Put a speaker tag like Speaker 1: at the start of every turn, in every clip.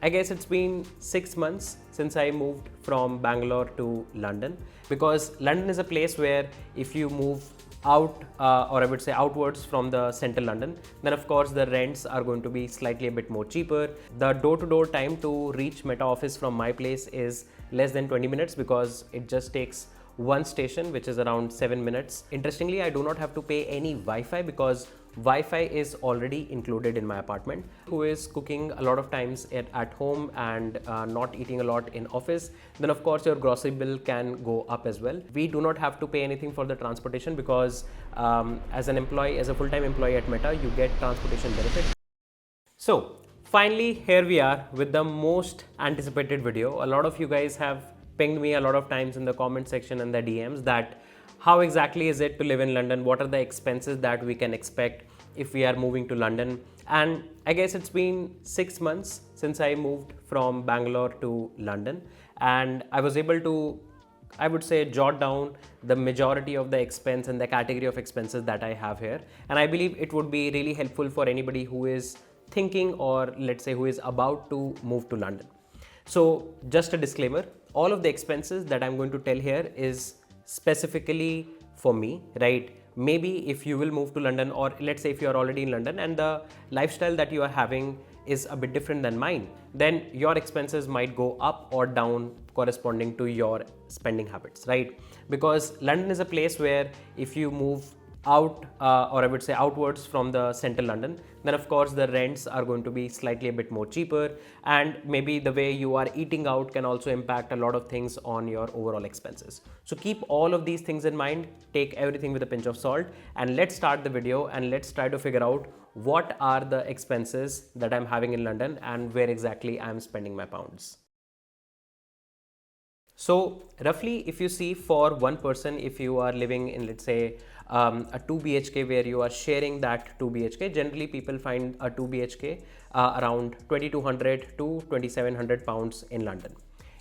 Speaker 1: I guess it's been 6 months since I moved from Bangalore to London, because London is a place where if you move out or I would say outwards from the central London, then of course the rents are going to be slightly a bit more cheaper. The door-to-door time to reach Meta office from my place is less than 20 minutes because it just takes one station, which is around 7 minutes. Interestingly, I do not have to pay any Wi-Fi because Wi-Fi is already included in my apartment. Who is cooking a lot of times at home and not eating a lot in office, then of course your grocery bill can go up as well. We do not have to pay anything for the transportation because as a full-time employee at Meta, you get transportation benefit. So finally, here we are with the most anticipated video. A lot of you guys have pinged me a lot of times in the comment section and the DMs that how exactly is it to live in London? What are the expenses that we can expect if we are moving to London? And I guess it's been 6 months since I moved from Bangalore to London, and I was able to, I would say, jot down the majority of the expense and the category of expenses that I have here. And I believe it would be really helpful for anybody who is thinking, or let's say who is about to move to London. So just a disclaimer, all of the expenses that I'm going to tell here is specifically for me, right? Maybe if you will move to London, or let's say if you are already in London and the lifestyle that you are having is a bit different than mine, then your expenses might go up or down corresponding to your spending habits, right? Because London is a place where if you move out or I would say outwards from the central London, then of course the rents are going to be slightly a bit more cheaper, and maybe the way you are eating out can also impact a lot of things on your overall expenses. So keep all of these things in mind, take everything with a pinch of salt, and let's start the video and let's try to figure out what are the expenses that I'm having in London and where exactly I'm spending my pounds. So roughly, if you see, for one person, if you are living in, let's say, a 2 BHK where you are sharing that 2 BHK, generally people find a 2 BHK around 2200 to 2700 pounds in London.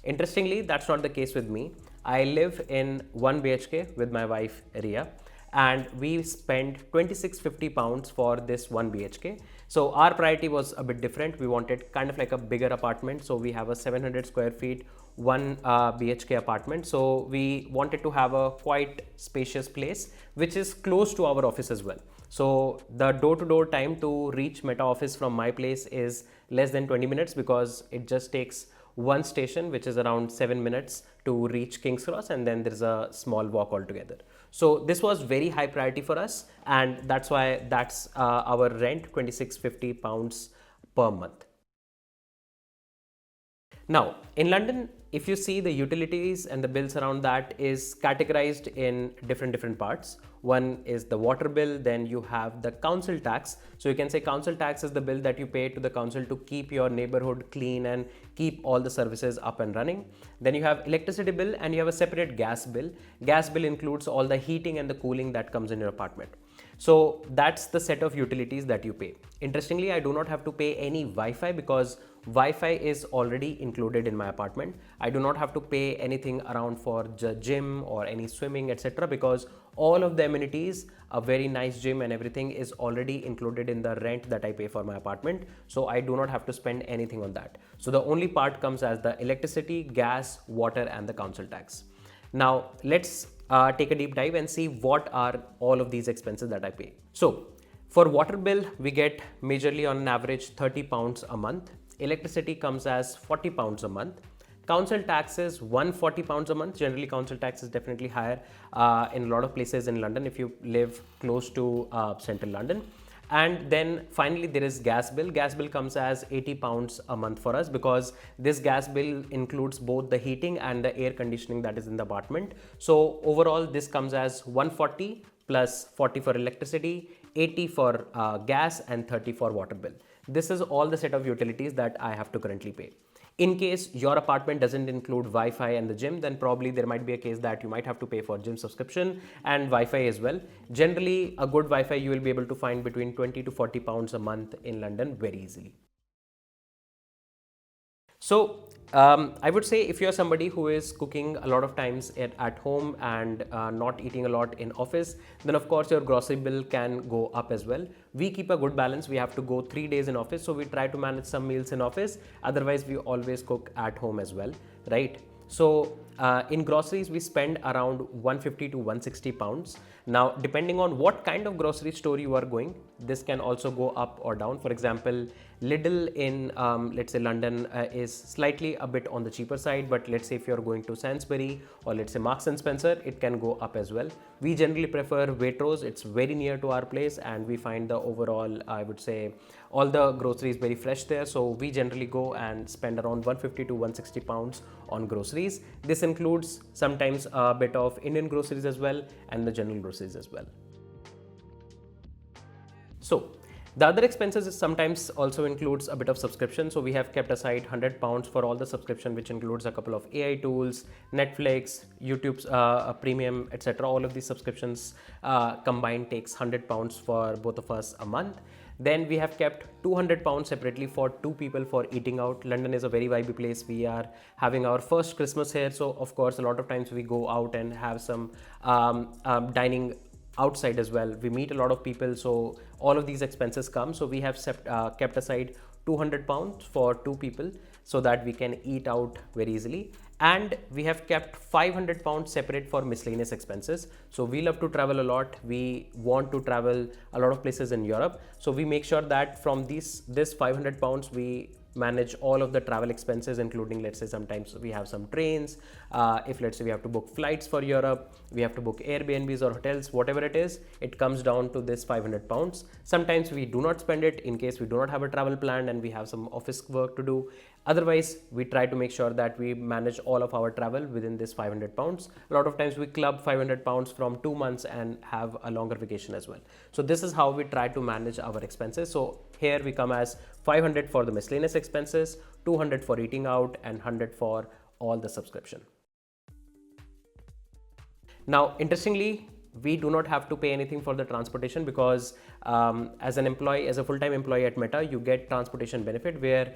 Speaker 1: Interestingly, that's not the case with me. I live in 1 BHK with my wife Ria, and we spent 2650 pounds for this 1 BHK. So our priority was a bit different. We wanted kind of like a bigger apartment. So we have a 700 square feet 1 BHK apartment. So we wanted to have a quite spacious place which is close to our office as well. So the door-to-door time to reach Meta office from my place is less than 20 minutes because it just takes one station, which is around 7 minutes to reach King's Cross, and then there's a small walk altogether. So this was very high priority for us, and that's why that's our rent, 2650 pounds per month. Now in London, if you see, the utilities and the bills around that is categorized in different parts. One is the water bill, then you have the council tax. So you can say council tax is the bill that you pay to the council to keep your neighborhood clean and keep all the services up and running. Then you have electricity bill, and you have a separate gas bill. Gas bill includes all the heating and the cooling that comes in your apartment. So that's the set of utilities that you pay. Interestingly, I do not have to pay any Wi-Fi because Wi-Fi is already included in my apartment. I do not have to pay anything around for the gym or any swimming, etc. because all of the amenities, a very nice gym and everything is already included in the rent that I pay for my apartment. So I do not have to spend anything on that. So the only part comes as the electricity, gas, water, and the council tax. Now let's take a deep dive and see what are all of these expenses that I pay. So for water bill, we get majorly on an average 30 pounds a month. Electricity comes as 40 pounds a month. Council tax is 140 pounds a month. Generally, council tax is definitely higher in a lot of places in London if you live close to central London. And then finally there is gas bill. Gas bill comes as 80 pounds a month for us because this gas bill includes both the heating and the air conditioning that is in the apartment. So overall this comes as 140 plus 40 for electricity, 80 for gas, and 30 for water bill. This is all the set of utilities that I have to currently pay. In case your apartment doesn't include Wi-Fi and the gym, then probably there might be a case that you might have to pay for gym subscription and Wi-Fi as well. Generally, a good Wi-Fi you will be able to find between 20 to 40 pounds a month in London very easily. So I would say if you're somebody who is cooking a lot of times at home and not eating a lot in office, then of course your grocery bill can go up as well. We keep a good balance. We have to go 3 days in office, so we try to manage some meals in office. Otherwise, we always cook at home as well, right? So in groceries, we spend around 150 to 160 pounds. Now, depending on what kind of grocery store you are going, this can also go up or down. For example, Lidl in let's say London is slightly a bit on the cheaper side, but let's say if you're going to Sainsbury or let's say Marks and Spencer, it can go up as well. We generally prefer Waitrose. It's very near to our place and we find the overall, I would say, all the groceries very fresh there. So we generally go and spend around 150 to 160 pounds on groceries. This includes sometimes a bit of Indian groceries as well and the general groceries as well. So the other expenses is sometimes also includes a bit of subscription. So we have kept aside 100 pounds for all the subscription, which includes a couple of AI tools, Netflix, YouTube's premium, etc. All of these subscriptions combined takes 100 pounds for both of us a month. Then we have kept 200 pounds separately for two people for eating out. London is a very vibey place. We are having our first Christmas here. So of course, a lot of times we go out and have some dining outside as well. We meet a lot of people, so all of these expenses come. So we have kept aside 200 pounds for two people so that we can eat out very easily. And we have kept 500 pounds separate for miscellaneous expenses. So we love to travel a lot. We want to travel a lot of places in Europe. So we make sure that from this 500 pounds, we manage all of the travel expenses, including, let's say, sometimes we have some trains. If let's say we have to book flights for Europe, we have to book Airbnbs or hotels, whatever it is, it comes down to this 500 pounds. Sometimes we do not spend it in case we do not have a travel plan and we have some office work to do. Otherwise, we try to make sure that we manage all of our travel within this 500 pounds. A lot of times we club 500 pounds from 2 months and have a longer vacation as well. So this is how we try to manage our expenses. So here we come as 500 for the miscellaneous expenses, 200 for eating out, and 100 for all the subscription. Now, interestingly, we do not have to pay anything for the transportation because as an employee, as a full-time employee at Meta, you get transportation benefit where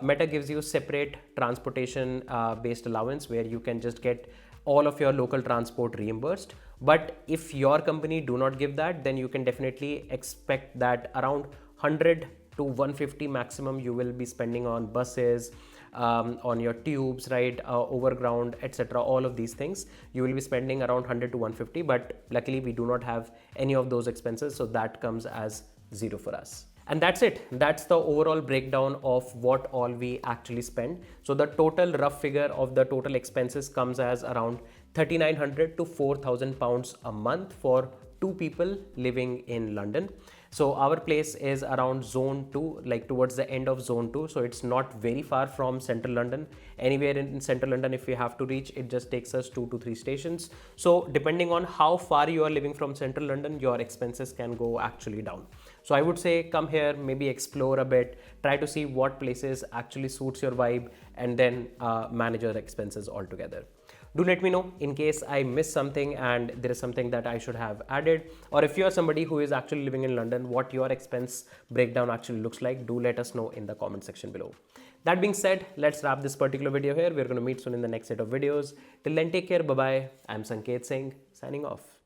Speaker 1: Meta gives you separate transportation based allowance where you can just get all of your local transport reimbursed. But if your company do not give that, then you can definitely expect that around 100 to 150 maximum you will be spending on buses, on your tubes, right, overground, etc. All of these things you will be spending around 100 to 150, but luckily we do not have any of those expenses, so that comes as zero for us. And that's it. That's the overall breakdown of what all we actually spend. So the total rough figure of the total expenses comes as around 3,900 to 4,000 pounds a month for two people living in London. So our place is around zone 2, like towards the end of zone 2. So it's not very far from central London. Anywhere in central London, if we have to reach, it just takes us 2 to 3 stations. So depending on how far you are living from central London, your expenses can go actually down. So I would say come here, maybe explore a bit, try to see what places actually suits your vibe, and then manage your expenses altogether. Do let me know in case I missed something and there is something that I should have added, or if you are somebody who is actually living in London, what your expense breakdown actually looks like. Do let us know in the comment section below. That being said, let's wrap this particular video here. We're going to meet soon in the next set of videos. Till then, take care. Bye bye. I'm Sanket Singh signing off.